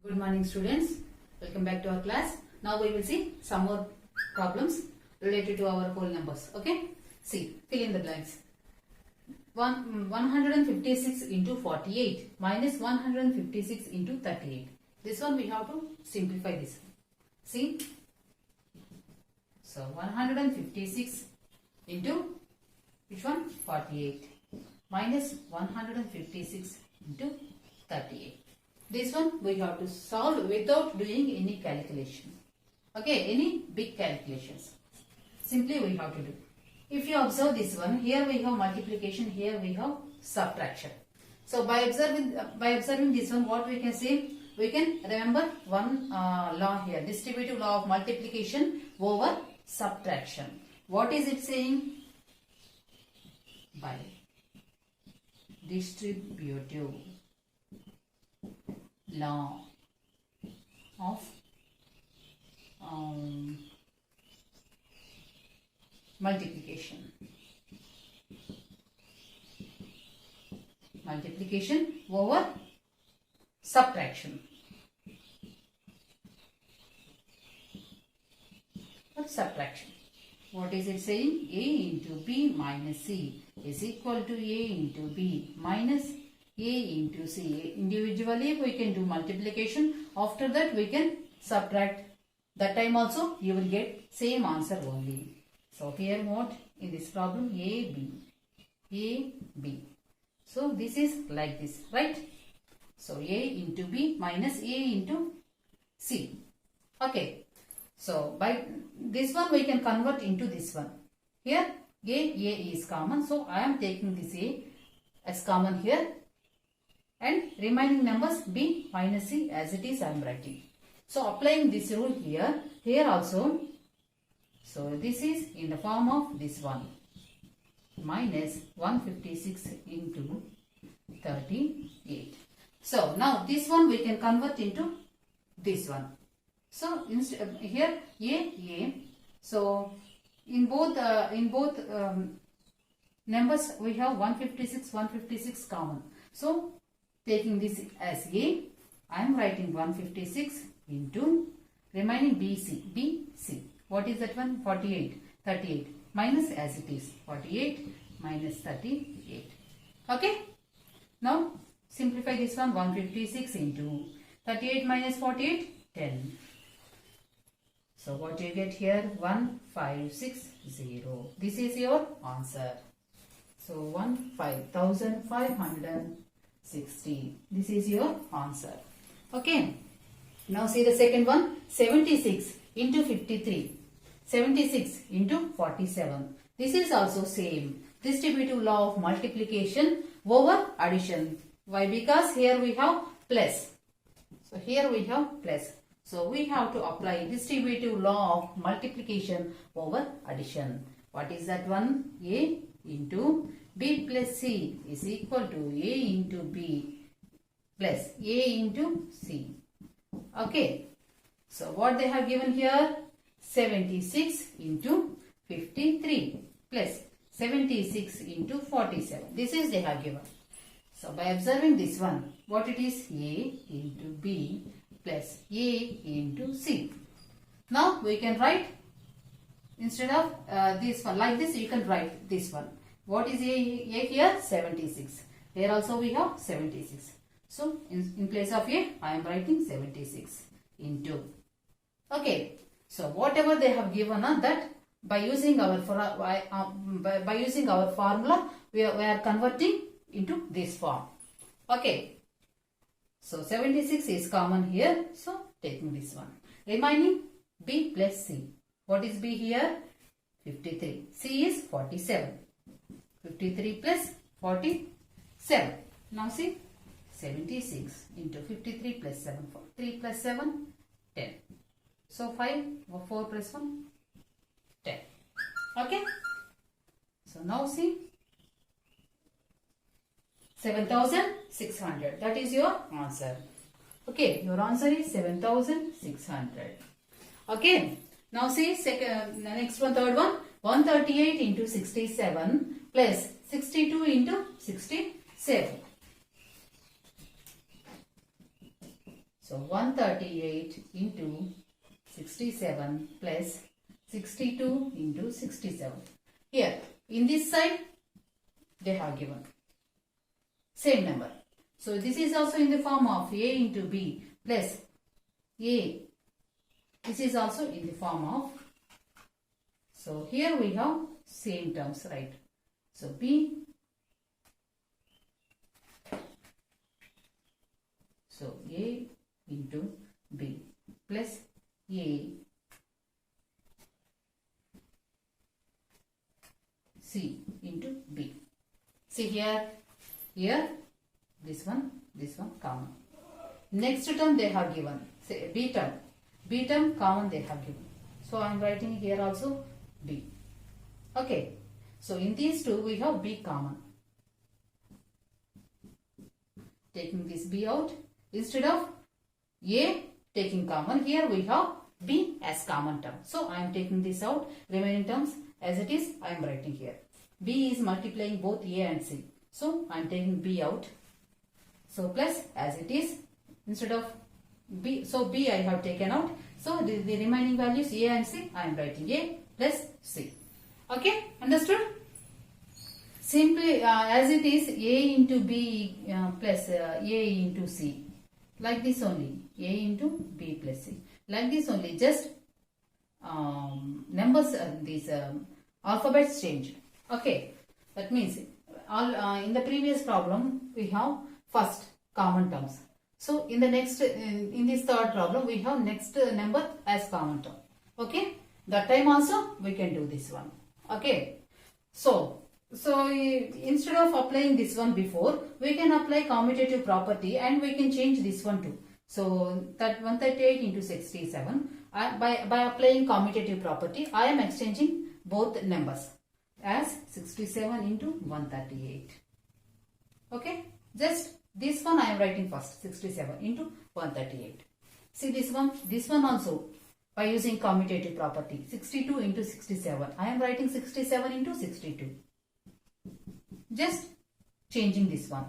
Good morning students, welcome back to our class. Now we will see some more problems related to our whole numbers. Okay, see, fill in the blanks. 156 into 48 minus 156 into 38. This one we have to simplify this. See, so 156 into which one? 48 minus 156 into 38. This one we have to solve without doing any calculation. Okay, any big calculations. Simply we have to do. If you observe this one, here we have multiplication, here we have subtraction. So by observing this one, what we can say? We can remember one law here, distributive law of multiplication over subtraction. What is it saying? By distributive law of multiplication over subtraction. What subtraction? What is it saying? A into B minus C is equal to A into B minus A into C. Individually we can do multiplication. After that we can subtract. That time also you will get same answer only. So here what? In this problem A, B. So this is like this, right? So A into B minus A into C. Okay. So by this one we can convert into this one. Here A is common. So I am taking this A as common here. And remaining numbers B minus C as it is I am writing. So applying this rule here also. So this is in the form of this one. Minus 156 into 38. So now this one we can convert into this one. So here A. So in both numbers we have 156 common. So taking this as A, I am writing 156 into remaining BC. What is that one? 38 minus as it is 48 minus 38. Okay. Now simplify this one. 156 into 38 minus 48, 10. So what you get here? 1560. This is your answer. So 1560. This is your answer. Okay. Now see the second one. 76 into 53. 76 into 47. This is also same. Distributive law of multiplication over addition. Why? Because here we have plus. So here we have plus. So we have to apply distributive law of multiplication over addition. What is that one? A into B plus C is equal to A into B plus A into C. Okay. So what they have given here? 76 into 53 plus 76 into 47. This is they have given. So by observing this one, what it is? A into B plus A into C. Now we can write, instead of this one, like this you can write this one. What is A here? 76. Here also we have 76. So in place of A, I am writing 76 into. Okay. So whatever they have given that by using our formula, we are converting into this form. Okay. So 76 is common here. So taking this one. Remaining B plus C. What is B here? 53. C is 47. 53 plus 47. Now see, 76 into 53 plus 7. 3 plus 7, 10. So 5 or 4 plus 1, 10. Okay. So now see, 7600. That is your answer. Okay. Your answer is 7600. Okay. Now see, next one, third one. 138 into 67 plus 62 into 67. So 138 into 67 plus 62 into 67. Here, in this side, they have given same number. So this is also in the form of A into B plus A. This is also in the form of, so here we have same terms, right? So B, so A into B plus A C into B. See here, this one common. Next term they have given, say B term common they have given. So I am writing here also B. Okay. So in these two we have B common. Taking this B out, instead of A taking common, here we have B as common term. So I am taking this out, remaining terms as it is I am writing here. B is multiplying both A and C. So I am taking B out. So plus as it is, instead of B, so B I have taken out. So the remaining values A and C, I am writing A plus C. Okay, understood? Simply as it is, A into B plus A into C. Like this only, A into B plus C. Like this only, just numbers, these alphabets change. Okay, that means all in the previous problem we have first common terms. So in the next, in this third problem we have next number as common term. Okay, that time also we can do this one. Okay, so instead of applying this one before, we can apply commutative property and we can change this one too. So that 138 into 67, by applying commutative property, I am exchanging both numbers as 67 into 138. Okay, just this one I am writing first, 67 into 138. See this one also by using commutative property, 62 into 67. I am writing 67 into 62. Just changing this one,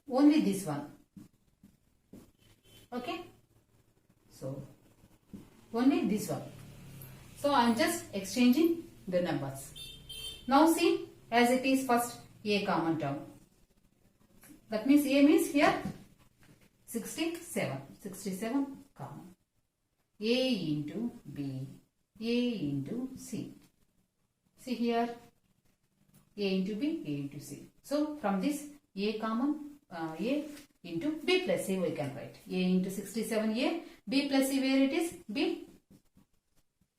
only this one. Okay, so only this one. So I am just exchanging the numbers. Now see, as it is first A common term. That means A means here 67 common. A into B, A into C. See here, A into B, A into C. So from this A common, A into B plus C we can write. A into 67A, B plus C, where it is? B.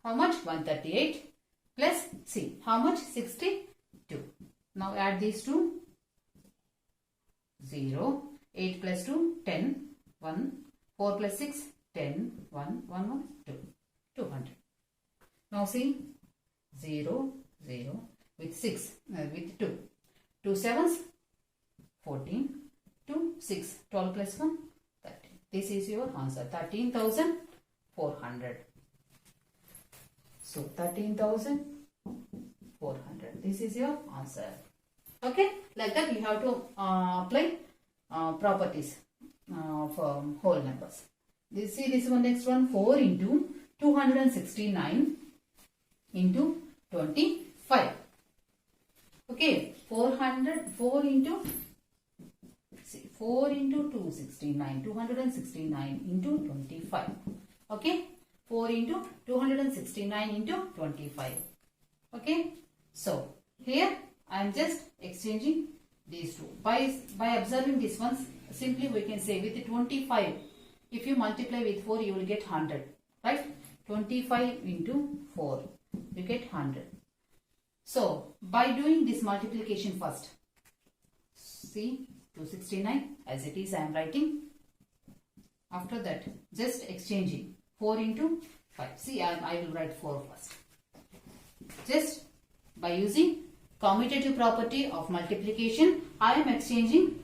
How much? 138 plus C. How much? 62. Now add these two. 0. 8 plus 2, 10. 1. 4 plus 6, 10. 1, 1, 1, 2. 200. Now see, 0, 0 with 6, with 2. 2 sevens, 14. 2, 6. 12 plus 1, 13. This is your answer, 13,400. So 13,400. This is your answer. Okay, like that you have to apply properties for whole numbers. See this one, next one, 4 into 269 into 25. Okay, 4 into 269, 269 into 25. Okay, 4 into 269 into 25. Okay, so here I am just exchanging these two. By observing this one, simply we can say with 25, if you multiply with 4, you will get 100. Right? 25 into 4, you get 100. So, by doing this multiplication first, see 269 as it is I am writing. After that, just exchanging 4 into 5. See, I will write 4 first. Just by using commutative property of multiplication, I am exchanging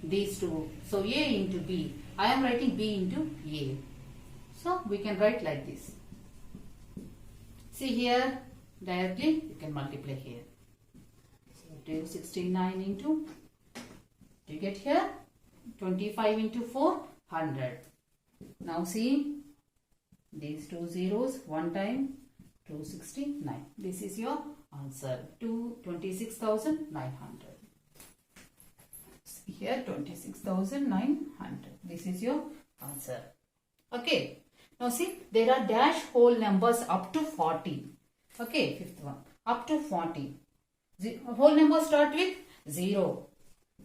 these two. So, A into B. I am writing B into A. So, we can write like this. See here, directly you can multiply here. So, 269 into, you get here 25 into 4, 100. Now see these two zeros, one time 269. This is your answer, 26,900. Here 26,900. This is your answer. Okay. Now see, there are dash whole numbers up to 40. Okay, fifth one. Up to 40. Whole numbers start with 0.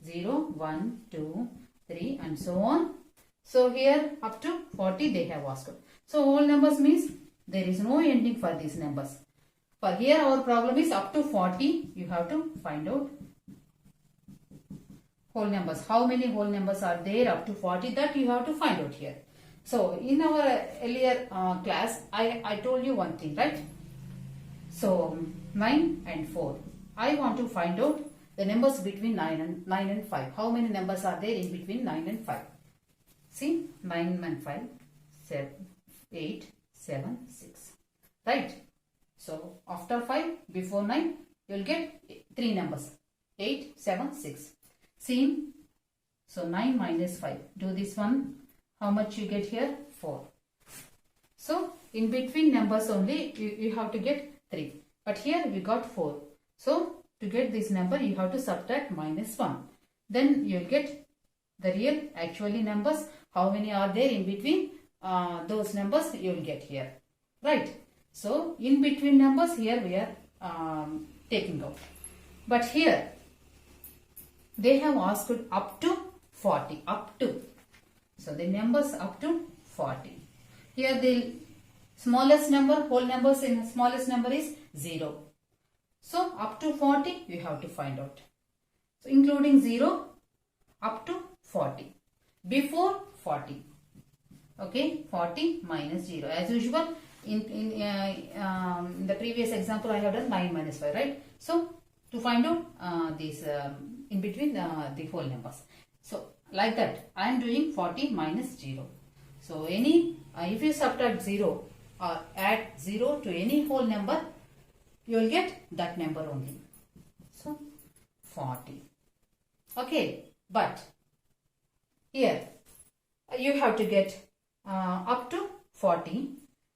0, 1, 2, 3 and so on. So here up to 40 they have asked. So whole numbers means there is no ending for these numbers. For here our problem is up to 40. You have to find out whole numbers. How many whole numbers are there up to 40, that you have to find out here. So in our earlier class, I told you one thing, right? So 9 and 4. I want to find out the numbers between 9 and 5. How many numbers are there in between 9 and 5? See, 9 and 5, 7, 8, 7, 6. Right? So after 5, before 9, you will get 3 numbers. 8, 7, 6. See, so 9 minus 5. Do this one. How much you get here? 4. So in between numbers only you have to get 3. But here we got 4. So to get this number you have to subtract minus 1. Then you will get the real actually numbers. How many are there in between those numbers you will get here. Right. So in between numbers here we are taking out. But here they have asked up to 40. Up to. So the numbers up to 40. Here the smallest number, whole numbers in smallest number is 0. So up to 40 you have to find out. So including 0 up to 40. Before 40. Okay, 40 minus 0. As usual in the previous example I have done 9 minus 5, right? So to find out these in between the whole numbers. So like that I am doing 40 minus 0. So any if you subtract 0 or add 0 to any whole number, you will get that number only. So 40. Okay, but here you have to get up to 40.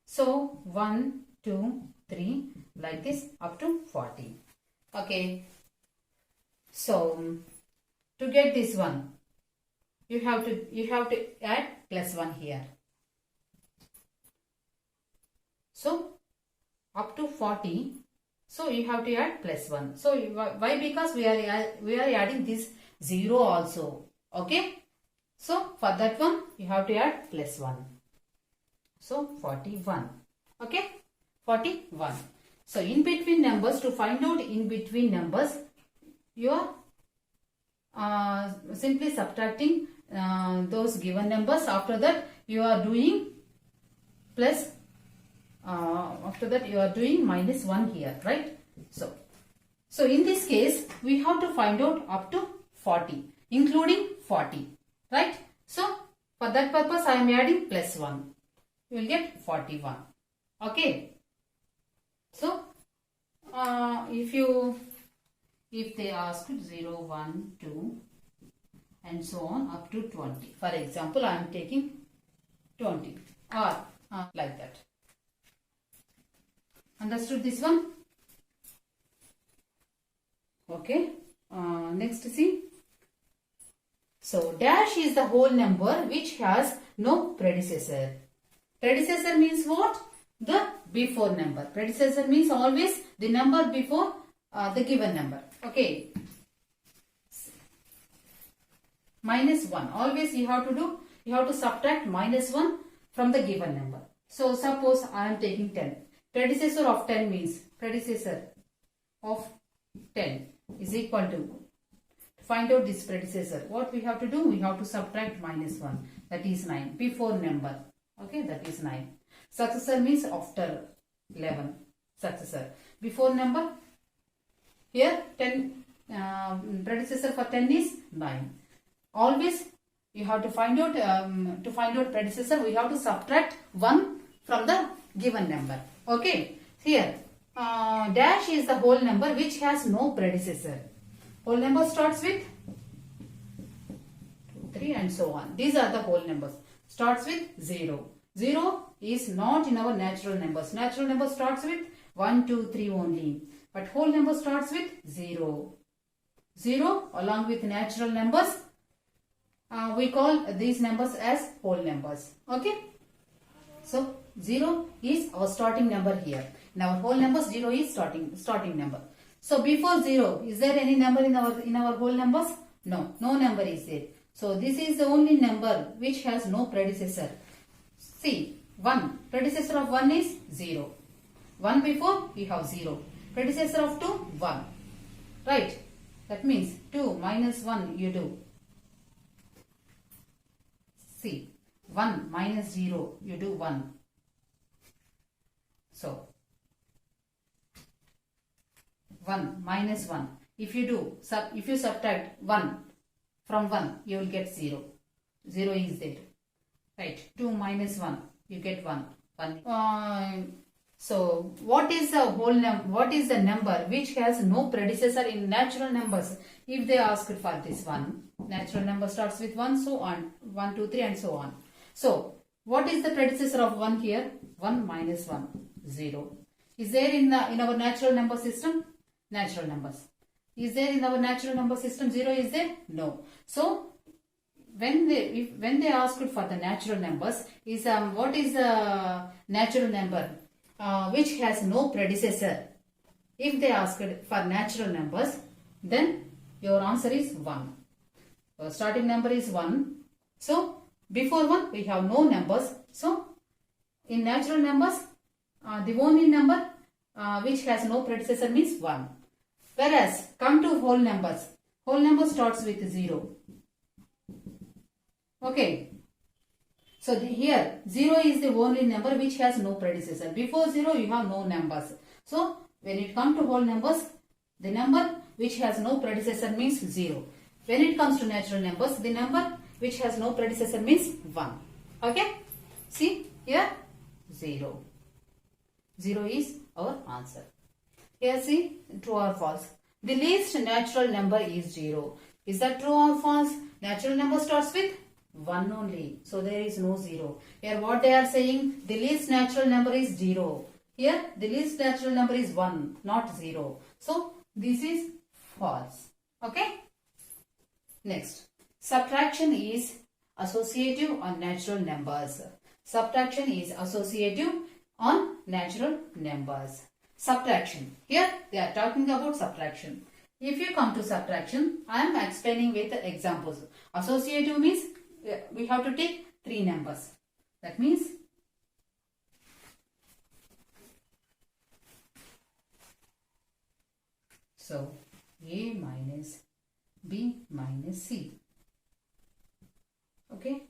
So 1, 2, 3 like this up to 40. Okay. So to get this one, you have to add plus 1 here. So up to 40. So you have to add plus 1. So why? Because we are adding this 0 also. Okay. So for that one you have to add plus 1. So 41. Okay. 41. So in between numbers, to find out in between numbers, you are simply subtracting those given numbers. After that you are doing plus, after that you are doing minus 1 here, right? So in this case we have to find out up to 40 including 40, right? So for that purpose I am adding plus 1. You will get 41. Okay. So if they ask 0, 1, 2 and so on up to 20. For example, I am taking 20 or like that. Understood this one? Okay. Next see. So dash is the whole number which has no predecessor. Predecessor means what? The before number. Predecessor means always the number before the given number. Okay. Minus 1. Always you have to subtract minus 1 from the given number. So suppose I am taking 10. Predecessor of 10 means predecessor of 10 is equal to find out this predecessor. What we have to do? We have to subtract minus 1. That is 9. Before number. Okay, that is 9. Successor means after 11. Successor. Before number. Here 10. Predecessor for 10 is 9. Always you have to find out predecessor. We have to subtract 1 from the given number. Okay. Here dash is the whole number which has no predecessor. Whole number starts with 2, 3 and so on. These are the whole numbers. starts with 0. 0 is not in our natural numbers. Natural number starts with 1, 2, 3 only. But whole number starts with 0. 0 along with natural numbers, we call these numbers as whole numbers. Okay. So 0 is our starting number here. In our whole numbers, 0 is starting number. So before 0, is there any number in our whole numbers? No, no number is there. So this is the only number which has no predecessor. See, 1. Predecessor of 1 is 0. 1 before we have 0. Predecessor of 2, 1. Right. That means 2 minus 1 you do. See, 1 minus 0 you do 1. So 1 minus 1. If you subtract 1 from 1, you will get 0. 0 is there. Right. 2 minus 1, you get 1. 1. So what is the whole number? What is the number which has no predecessor in natural numbers? If they ask for this one, natural number starts with 1, so on. 1, 2, 3 and so on. So what is the predecessor of 1 here? 1 minus 1, 0. Is there in our natural number system? Natural numbers. Is there in our natural number system 0 is there? No. So when they asked for the natural numbers, is what is the natural number which has no predecessor? If they asked for natural numbers, then your answer is 1. Starting number is 1. So before 1 we have no numbers. So in natural numbers, the only number which has no predecessor means 1. Whereas come to whole numbers. Whole number starts with 0. Okay. So here 0 is the only number which has no predecessor. Before 0 you have no numbers. So when it comes to whole numbers, the number which has no predecessor means 0. When it comes to natural numbers, the number which has no predecessor means 1. Okay. See here 0. 0 is our answer. Here see, true or false. The least natural number is 0. Is that true or false? Natural number starts with 1 only. So there is no 0. Here what they are saying, the least natural number is 0. Here the least natural number is 1, not 0. So this is false. Okay. Next, subtraction is associative on natural numbers. Subtraction is associative on natural numbers. Subtraction. Here they are talking about subtraction. If you come to subtraction, I am explaining with examples. Associative means we have to take 3 numbers. That means so A minus B minus C. Okay.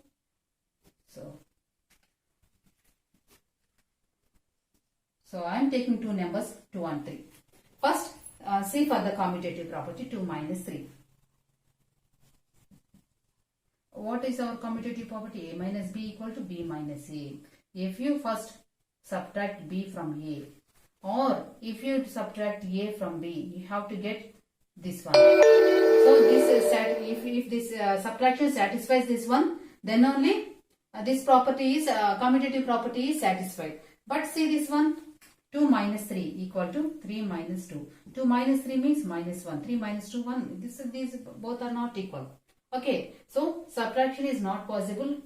So I am taking 2 numbers 2 and 3. First, see for the commutative property 2 minus 3. What is our commutative property? A minus B equal to B minus A. If you first subtract B from A, or if you subtract A from B, you have to get this one. So this is if this subtraction satisfies this one, then only this property is commutative property is satisfied. But see this one, 2 minus 3 equal to 3 minus 2. 2 minus 3 means minus 1. 3 minus 2, 1. These both are not equal. Okay. So subtraction is not possible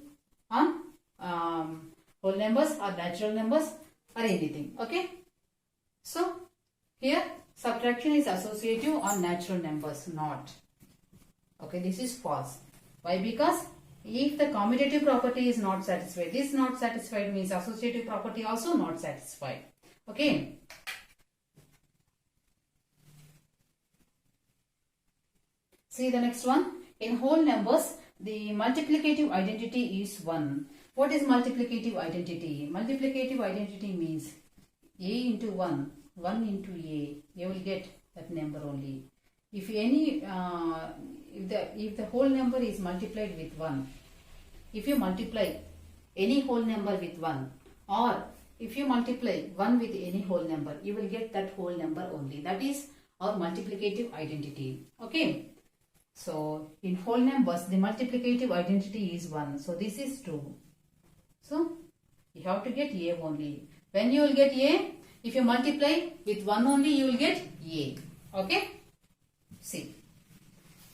on whole numbers or natural numbers or anything. Okay. So here subtraction is associative on natural numbers, not. Okay. This is false. Why? Because if the commutative property is not satisfied, this not satisfied means associative property also not satisfied. Okay. See the next one. In whole numbers, the multiplicative identity is 1. What is multiplicative identity? Multiplicative identity means A into 1, 1 into A. You will get that number only. If any, if the whole number is multiplied with 1, if you multiply any whole number with 1, or if you multiply 1 with any whole number, you will get that whole number only. That is our multiplicative identity. Okay. So in whole numbers, the multiplicative identity is 1. So this is true. So you have to get A only. When you will get A, if you multiply with 1 only, you will get A. Okay? See.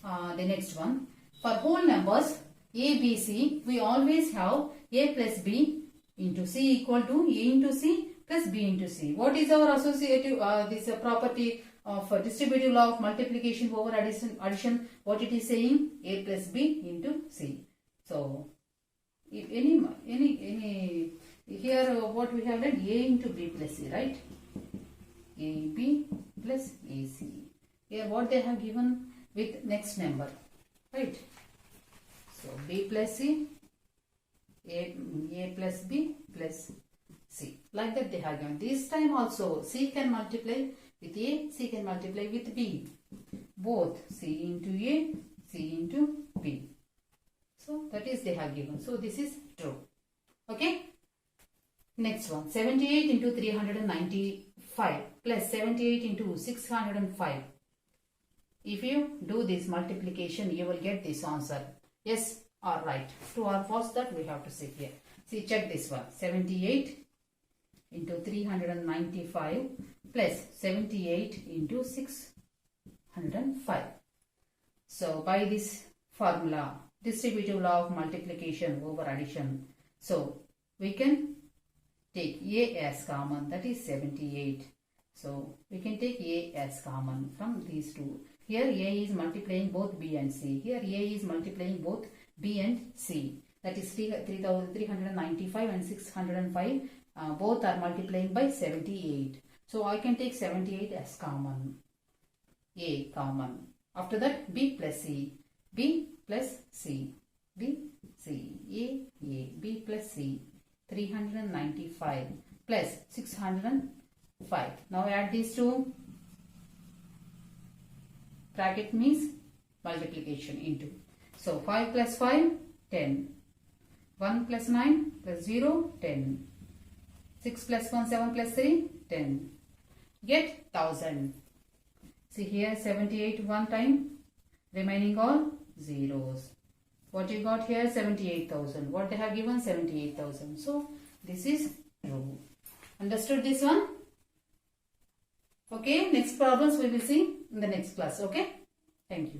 The next one. For whole numbers A, B, C, we always have A plus B into C equal to A into C plus B into C. What is our associative, this property of distributive law of multiplication over addition? What it is saying? A plus B into C. So, if any here what we have done, A into B plus C, right? AB plus AC. Here what they have given with next number, right? So B plus C, A plus B plus C. Like that they have given. This time also C can multiply with A, C can multiply with B. Both C into A, C into B. So that is they have given. So this is true. Okay. Next one. 78 into 395 plus 78 into 605. If you do this multiplication, you will get this answer. Yes or right. True or false, that we have to see here. See, check this one. 78 into 395 plus 78 into 605. So, by this formula, distributive law of multiplication over addition. So, we can take A as common, that is 78. So, we can take A as common from these two. Here A is multiplying both B and C. Here A is multiplying both B and C. That is 3,395 and 605. Both are multiplying by 78. So I can take 78 as common. A common. After that B plus C. B plus C. B, C. A, B plus C. 395 plus 605. Now add these two. Bracket means multiplication into. So 5 plus 5, 10. 1 plus 9 plus 0, 10. 6 plus 1, 7 plus 3, 10. Get 1000. See here 78 one time. Remaining all zeros. What you got here? 78,000. What they have given? 78,000. So this is true. Understood this one? Okay, next problems we will see in the next class. Okay, thank you.